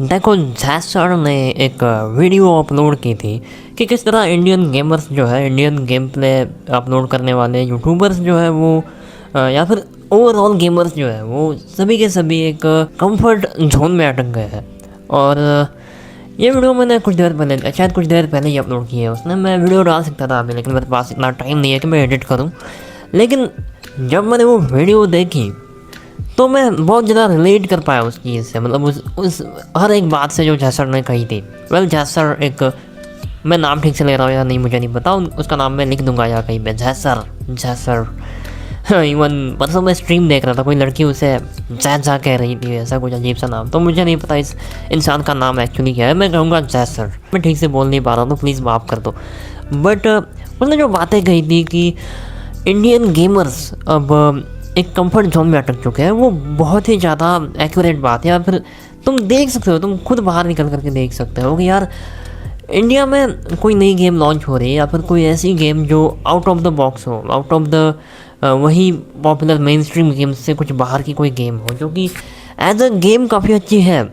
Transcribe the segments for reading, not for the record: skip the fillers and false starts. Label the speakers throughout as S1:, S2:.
S1: देखो सर ने एक वीडियो अपलोड की थी कि किस तरह इंडियन गेमर्स जो है इंडियन गेम प्ले अपलोड करने वाले यूट्यूबर्स जो है वो या फिर ओवरऑल गेमर्स जो है वो सभी के सभी एक कंफर्ट जोन में अटक गए हैं। और ये वीडियो मैंने कुछ देर पहले शायद कुछ देर पहले ही अपलोड की है उसने। मैं वीडियो डाल सकता था अभी, लेकिन मेरे पास इतना टाइम नहीं है कि मैं एडिट करूँ। लेकिन जब मैंने वो वीडियो देखी तो मैं बहुत ज़्यादा रिलेट कर पाया उस चीज़ से, मतलब उस हर एक बात से जो जैसर ने कही थी। वेल जैसर एक, मैं नाम ठीक से ले रहा हूँ या नहीं मुझे नहीं पता, उसका नाम मैं लिख दूंगा या कहीं पे, जैसर जैसर। इवन परसों मैं स्ट्रीम देख रहा था, कोई लड़की उसे जैसा कह रही थी, ऐसा कुछ अजीब सा नाम। तो मुझे नहीं पता इस इंसान का नाम एक्चुअली क्या है, मैं कहूँगा जैसर। मैं ठीक से बोल नहीं पा रहा हूँ तो प्लीज़ माफ़ कर दो। बट उसने जो बातें कही थी कि इंडियन गेमर्स अब एक कंफर्ट जोन में अटक चुके हैं, वो बहुत ही ज़्यादा एक्यूरेट बात है। या फिर तुम देख सकते हो, तुम खुद बाहर निकल करके देख सकते हो कि यार इंडिया में कोई नई गेम लॉन्च हो रही है या फिर कोई ऐसी गेम जो आउट ऑफ द बॉक्स हो, आउट ऑफ द वही पॉपुलर मेन स्ट्रीम गेम्स से कुछ बाहर की कोई गेम हो जो कि एज अ गेम काफ़ी अच्छी है,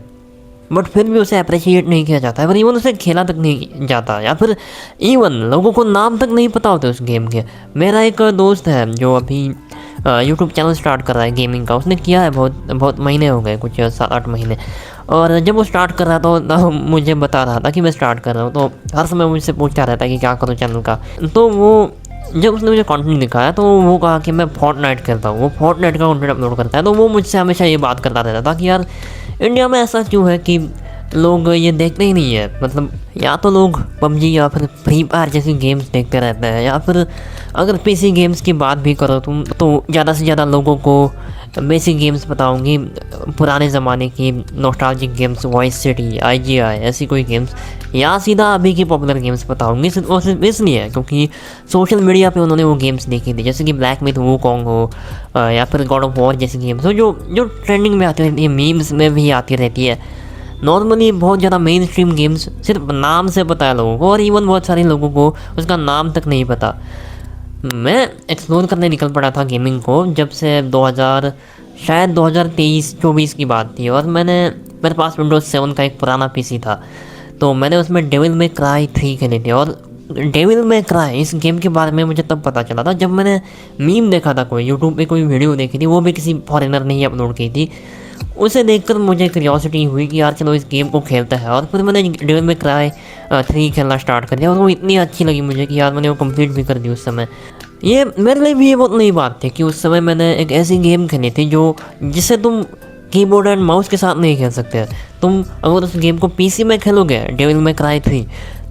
S1: बट फिर भी उसे अप्रिशिएट नहीं किया जाता है, पर इवन उसे खेला तक नहीं जाता, या फिर इवन लोगों को नाम तक नहीं पता होते उस गेम के। मेरा एक दोस्त है जो अभी यूट्यूब चैनल स्टार्ट कर रहा है गेमिंग का, उसने किया है बहुत महीने हो गए, कुछ 7-8 महीने। और जब वो स्टार्ट कर रहा था तो मुझे बता रहा था कि मैं स्टार्ट कर रहा हूँ, तो हर समय मुझसे पूछता रहता है कि क्या करूँ चैनल का। तो वो जब उसने मुझे कंटेंट दिखाया तो वो कहा कि मैं फोर्टनाइट करता हूँ, वो फोर्टनाइट का कंटेंट अपलोड करता है। तो वो मुझसे हमेशा ये बात करता रहता था कि यार इंडिया में ऐसा क्यों है कि लोग ये देखते ही नहीं है। मतलब या तो लोग पबजी या फिर फ्री फायर जैसी गेम्स देखते रहते हैं, या फिर अगर पीसी गेम्स की बात भी करो तुम तो ज़्यादा से ज़्यादा लोगों को बेसिक गेम्स बताऊंगी, पुराने ज़माने की nostalgic games, voice city, IGI ऐसी कोई गेम्स, या सीधा अभी की पॉपुलर गेम्स बताऊंगी। सिर्फ इसलिए क्योंकि सोशल मीडिया पे उन्होंने वो गेम्स देखी थी, जैसे कि ब्लैक मिथ वूकॉन्ग हो या फिर गॉड ऑफ वॉर जैसी गेम्स हो जो जो ट्रेंडिंग में आती रहती है, मीम्स में भी आती रहती है। नॉर्मली बहुत ज़्यादा मेन स्ट्रीम गेम्स सिर्फ नाम से पता है लोगों को, और इवन बहुत सारे लोगों को उसका नाम तक नहीं पता। मैं एक्सप्लोर करने निकल पड़ा था गेमिंग को जब से शायद 2023-24 की बात थी, और मेरे पास विंडोज़ 7 का एक पुराना पीसी था। तो मैंने उसमें डेविल मे क्राई 3 खेली थी। और डेविल मे क्राई इस गेम के बारे में मुझे तब पता चला था जब मैंने मीम देखा था, कोई यूट्यूब पे कोई वीडियो देखी थी, वो भी किसी फॉरेनर ने ही अपलोड की थी। उसे देखकर मुझे क्यूरियोसिटी हुई कि यार चलो इस गेम को खेलते हैं, और फिर मैंने डेविल मे क्राई 3 खेलना स्टार्ट कर दिया, और वो इतनी अच्छी लगी मुझे कि यार मैंने वो कंप्लीट भी कर दी उस समय। ये मेरे लिए भी ये बहुत नई बात थी कि उस समय मैंने एक ऐसी गेम खेली थी जो जिसे तुम कीबोर्ड एंड माउस के साथ नहीं खेल सकते। तुम अगर उस गेम को पीसी में खेलोगे, डेविल मे क्राई 3,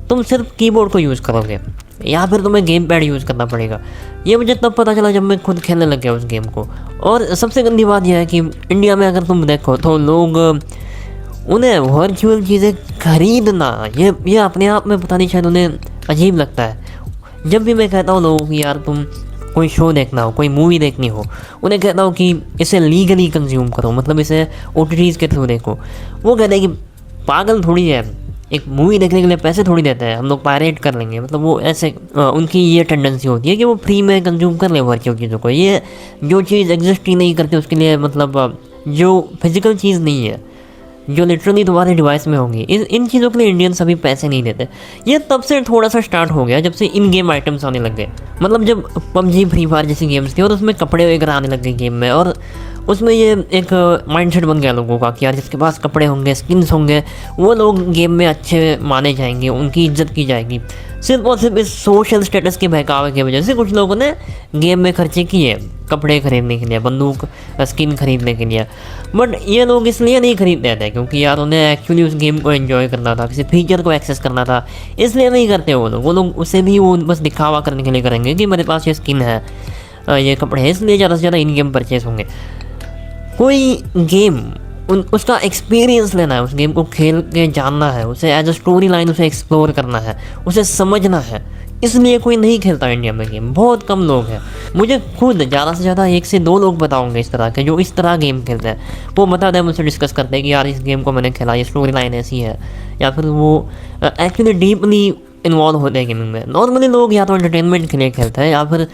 S1: तुम सिर्फ कीबोर्ड को यूज़ करोगे या फिर तुम्हें गेम पैड यूज़ करना पड़ेगा। ये मुझे तब पता चला जब मैं खुद खेलने लग गया उस गेम को। और सबसे गंदी बात यह है कि इंडिया में अगर तुम देखो तो लोग उन्हें वर्चुअल चीज़ें खरीदना ये अपने आप में पता नहीं शायद उन्हें अजीब लगता है। जब भी मैं कहता हूँ लोगों की यार तुम कोई शो देखना हो, कोई मूवी देखनी हो, उन्हें कहता हूँ कि इसे लीगली कंज्यूम करो, मतलब इसे OTTs के थ्रू देखो, वो कहते हैं कि पागल थोड़ी है, एक मूवी देखने के लिए पैसे थोड़ी देते हैं, हम लोग पायरेट कर लेंगे। मतलब वो ऐसे उनकी ये टेंडेंसी होती है कि वो फ्री में कंज्यूम कर ले वर्चुअल चीज़ों को। ये जो चीज़ एग्जिस्ट ही नहीं करती उसके लिए, मतलब जो फिजिकल चीज़ नहीं है, जो लिटरली तुम्हारे डिवाइस में होंगी, इन चीज़ों के लिए इंडियंस अभी पैसे नहीं देते। ये तब से थोड़ा सा स्टार्ट हो गया जब से इन गेम आइटम्स आने लग गए। मतलब जब पबजी फ्री फायर जैसी गेम्स थी और उसमें कपड़े वगैरह आने लग गए गेम में, और उसमें ये एक माइंडसेट बन गया लोगों का कि यार जिसके पास कपड़े होंगे, स्किन्स होंगे, वो लोग गेम में अच्छे माने जाएंगे, उनकी इज्जत की जाएगी। सिर्फ और सिर्फ इस सोशल स्टेटस के बहकावे की वजह से कुछ लोगों ने गेम में खर्चे किए कपड़े खरीदने के लिए, बंदूक स्किन खरीदने के लिए। बट ये लोग इसलिए नहीं खरीदते थे क्योंकि यार उन्हें एक्चुअली उस गेम को एंजॉय करना था, किसी फीचर को एक्सेस करना था, इसलिए नहीं करते वो लोग उसे भी वो बस दिखावा करने के लिए करेंगे कि मेरे पास ये स्किन है, ये कपड़े हैं, इसलिए ज़्यादा से ज़्यादा इन गेम परचेस होंगे। कोई गेम उसका एक्सपीरियंस लेना है, उस गेम को खेल के जानना है, उसे एज अ स्टोरी लाइन उसे एक्सप्लोर करना है, उसे समझना है, इसलिए कोई नहीं खेलता इंडिया में गेम। बहुत कम लोग हैं, मुझे खुद ज़्यादा से ज़्यादा 1 से 2 लोग बताऊंगे इस तरह के जो इस तरह गेम खेलते हैं। वो बताते हैं, मुझसे डिस्कस करते हैं कि यार इस गेम को मैंने खेला, ये स्टोरी लाइन ऐसी है, या फिर वो एक्चुअली डीपली इन्वॉल्व होते हैं गेमिंग में। नॉर्मली लोग या तो एंटरटेनमेंट के लिए खेलते हैं या फिर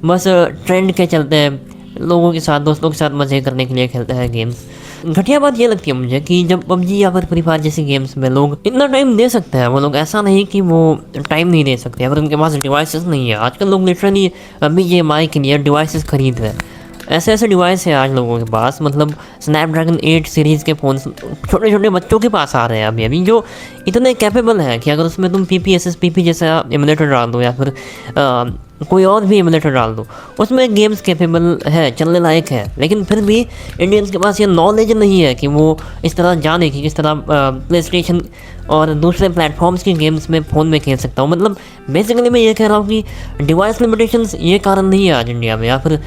S1: बस ट्रेंड के चलते हैं लोगों के साथ, दोस्तों के साथ मज़े करने के लिए खेलते हैं गेम्स। घटिया बात ये लगती है मुझे कि जब पबजी या फिर फ्री फायर जैसी गेम्स में लोग इतना टाइम दे सकते हैं, वो लोग ऐसा नहीं कि वो टाइम नहीं दे सकते अगर उनके पास डिवाइसेस नहीं है। आजकल लोग लिटरली BGMI के लिए डिवाइसेस खरीद रहे हैं। ऐसे ऐसे डिवाइस है आज लोगों के पास, मतलब स्नैपड्रैगन 8 सीरीज़ के फ़ोन छोटे छोटे बच्चों के पास आ रहे हैं अभी जो इतने कैपेबल हैं कि अगर उसमें तुम PPSSPP जैसा एमुलेटर डाल दो या फिर कोई और भी एमुलेटर डाल दो, उसमें गेम्स कैपेबल है, चलने लायक है। लेकिन फिर भी इंडियंस के पास ये नॉलेज नहीं है कि वो इस तरह जाने कि किस तरह प्ले स्टेशन और दूसरे प्लेटफॉर्म्स की गेम्स में फ़ोन में खेल सकता हूँ। मतलब बेसिकली मैं ये कह रहा हूँ कि डिवाइस लिमिटेशंस ये कारण नहीं है आज इंडिया में, या फिर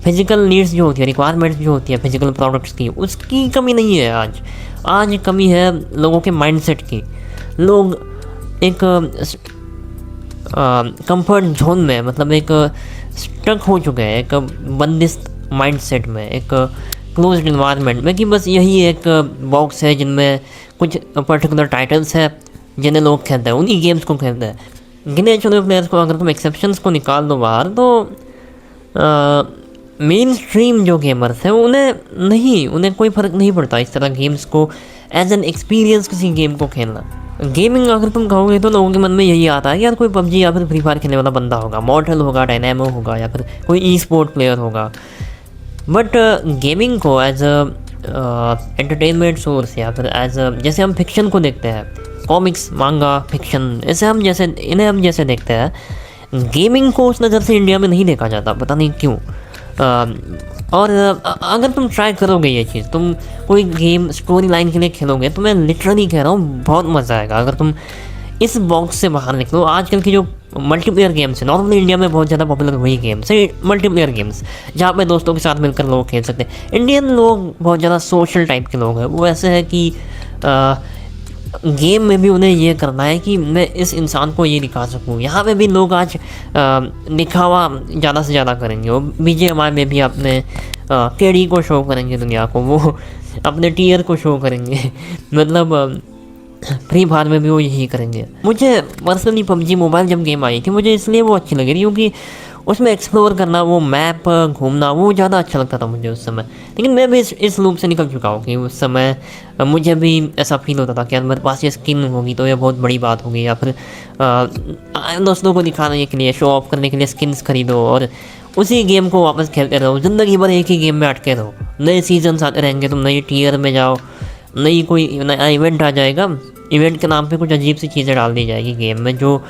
S1: फिज़िकल नीड्स जो होती है, रिक्वायरमेंट्स जो होती है फिज़िकल प्रोडक्ट्स की, उसकी कमी नहीं है आज कमी है लोगों के माइंडसेट की। लोग एक कंफर्ट जोन में, मतलब एक स्टक हो चुके हैं एक बंदिस्त माइंडसेट में, एक क्लोज्ड इन्वायरमेंट में, कि बस यही एक बॉक्स है जिनमें कुछ पर्टिकुलर टाइटल्स है जिन्हें लोग खेलते हैं, उन्हीं गेम्स को खेलते हैं। गिने चुने प्लेयर्स को अगर तुम एक्सेप्शंस को निकाल दो बाहर, तो मेन स्ट्रीम जो गेमर्स हैं उन्हें कोई फ़र्क नहीं पड़ता इस तरह गेम्स को एज एन एक्सपीरियंस किसी गेम को खेलना। गेमिंग अगर तुम कहोगे तो लोगों के मन में यही आता है कि यार कोई पबजी या फिर फ्री फायर खेलने वाला बंदा होगा, मॉर्टल होगा, डायनामो होगा, या फिर कोई ई स्पोर्ट प्लेयर होगा। बट गेमिंग को एज एंटरटेनमेंट सोर्स, या फिर एज जैसे हम फिक्शन को देखते हैं, कॉमिक्स, मांगा, फिक्शन, इन्हें हम जैसे देखते हैं, गेमिंग को उस नज़र से इंडिया में नहीं देखा जाता, पता नहीं क्यों। और अगर तुम ट्राई करोगे ये चीज़, तुम कोई गेम स्टोरी लाइन के लिए खेलोगे, तो मैं लिटरली कह रहा हूँ बहुत मज़ा आएगा अगर तुम इस बॉक्स से बाहर निकलो। आजकल की जो मल्टीप्लेयर गेम्स है, नॉर्मली इंडिया में बहुत ज़्यादा पॉपुलर वही गेम्स है, मल्टीप्लेयर गेम्स, जहाँ पे दोस्तों के साथ मिलकर लोग खेल सकते हैं। इंडियन लोग बहुत ज़्यादा सोशल टाइप के लोग हैं, वो ऐसे है कि गेम में भी उन्हें ये करना है कि मैं इस इंसान को ये दिखा सकूँ। यहाँ पे भी लोग आज दिखावा ज़्यादा से ज़्यादा करेंगे। वो BGMI में भी अपने केडी को शो करेंगे दुनिया को, वो अपने टीयर को शो करेंगे मतलब फ्री फायर में भी वो यही करेंगे। मुझे पर्सनली PUBG मोबाइल जब गेम आई थी, मुझे इसलिए वो अच्छी लगी क्योंकि उसमें एक्सप्लोर करना, वो मैप घूमना, वो ज़्यादा अच्छा लगता था मुझे उस समय। लेकिन मैं भी इस लूप से निकल चुका हूँ कि उस समय मुझे भी ऐसा फील होता था कि यार मेरे पास ये स्किन होगी तो ये बहुत बड़ी बात होगी, या फिर दोस्तों को दिखाने के लिए, शो ऑफ करने के लिए स्किन्स खरीदो और उसी गेम को वापस खेलते रहो, ज़िंदगी भर एक ही गेम में अटके रहो। नए सीजन्स आते रहेंगे, तुम नई टीयर में जाओ, कोई नया इवेंट आ जाएगा, इवेंट के नाम पे कुछ अजीब सी चीज़ें डाल दी जाएगी गेम में, जो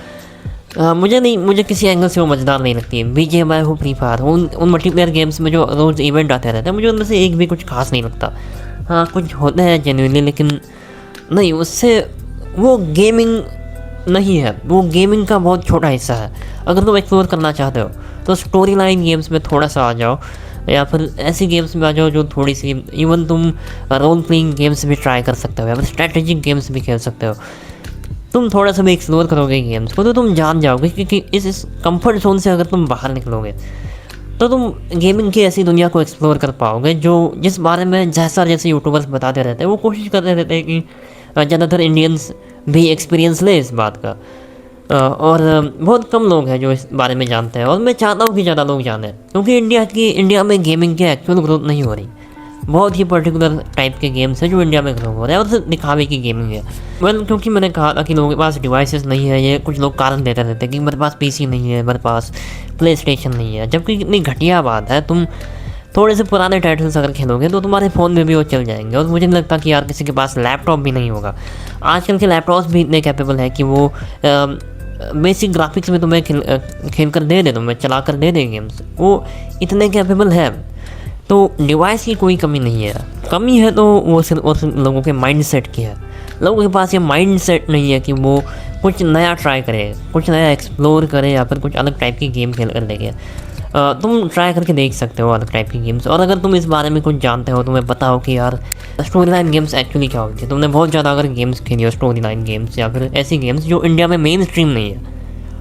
S1: मुझे किसी एंगल से वो मज़ेदार नहीं लगती है। BGMI हो, फ्री फायर हो, उन मल्टीप्लेयर गेम्स में जो रोज़ इवेंट आते रहते हैं, मुझे उनमें से एक भी कुछ खास नहीं लगता। हाँ, कुछ होते हैं जेन्युइनली, लेकिन नहीं, उससे वो गेमिंग नहीं है, वो गेमिंग का बहुत छोटा हिस्सा है। अगर तुम एक्सप्लोर करना चाहते हो तो स्टोरी लाइन गेम्स में थोड़ा सा आ जाओ, या फिर ऐसी गेम्स में आ जाओ जो थोड़ी सी, इवन तुम रोल प्लेइंग गेम्स भी ट्राई कर सकते हो, या फिर स्ट्रैटेजिक गेम्स भी खेल सकते हो। तुम थोड़ा सा भी एक्सप्लोर करोगे गेम्स को तो तुम जान जाओगे कि इस कंफर्ट जोन से अगर तुम बाहर निकलोगे तो तुम गेमिंग की ऐसी दुनिया को एक्सप्लोर कर पाओगे जिस बारे में जैसे यूट्यूबर्स बताते रहते हैं। वो कोशिश करते रहते हैं कि ज़्यादातर इंडियंस भी एक्सपीरियंस ले इस बात का, और बहुत कम लोग हैं जो इस बारे में जानते हैं। और मैं चाहता हूँ कि ज़्यादा लोग जानें, क्योंकि इंडिया में गेमिंग की एक्चुअल ग्रोथ नहीं हो रही। बहुत ही पर्टिकुलर टाइप के गेम्स हैं जो इंडिया में ग्रो हो रहे हैं, और सिर्फ दिखावे की गेमिंग है। क्योंकि मैंने कहा था कि लोगों के पास डिवाइसेस नहीं है, ये कुछ लोग कारण देते रहते हैं कि मेरे पास PC नहीं है, मेरे पास प्ले स्टेशन नहीं है, जबकि इतनी घटिया बात है। तुम थोड़े से पुराने टाइटल्स अगर खेलोगे तो तुम्हारे फ़ोन में भी वो चल जाएंगे। और मुझे नहीं लगता कि यार किसी के पास लैपटॉप भी नहीं होगा। आजकल के लैपटॉप्स भी इतने कैपेबल है कि वो बेसिक ग्राफिक्स में तुम्हें खेल कर दे तुम्हें चला कर दे गेम्स, वो इतने कैपेबल है। तो डिवाइस की कोई कमी नहीं है, कमी है तो वो सिर्फ लोगों के माइंडसेट की है। लोगों के पास ये माइंडसेट नहीं है कि वो कुछ नया ट्राई करे, कुछ नया एक्सप्लोर करे, या फिर कुछ अलग टाइप की गेम खेल कर देखे। तुम ट्राई करके देख सकते हो अलग टाइप की गेम्स। और अगर तुम इस बारे में कुछ जानते हो, तुम्हें पता हो कि यार स्टोरी लाइन गेम्स एक्चुअली क्या होती है, तुमने बहुत ज़्यादा अगर गेम्स खेली हो स्टोरी लाइन गेम्स, या फिर ऐसी गेम्स जो इंडिया में मेन स्ट्रीम नहीं है,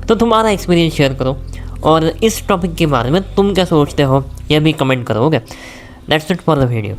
S1: तो तुम्हारा एक्सपीरियंस शेयर करो। और इस टॉपिक के बारे में तुम क्या सोचते हो, यह भी कमेंट करोगे। That's it for the video.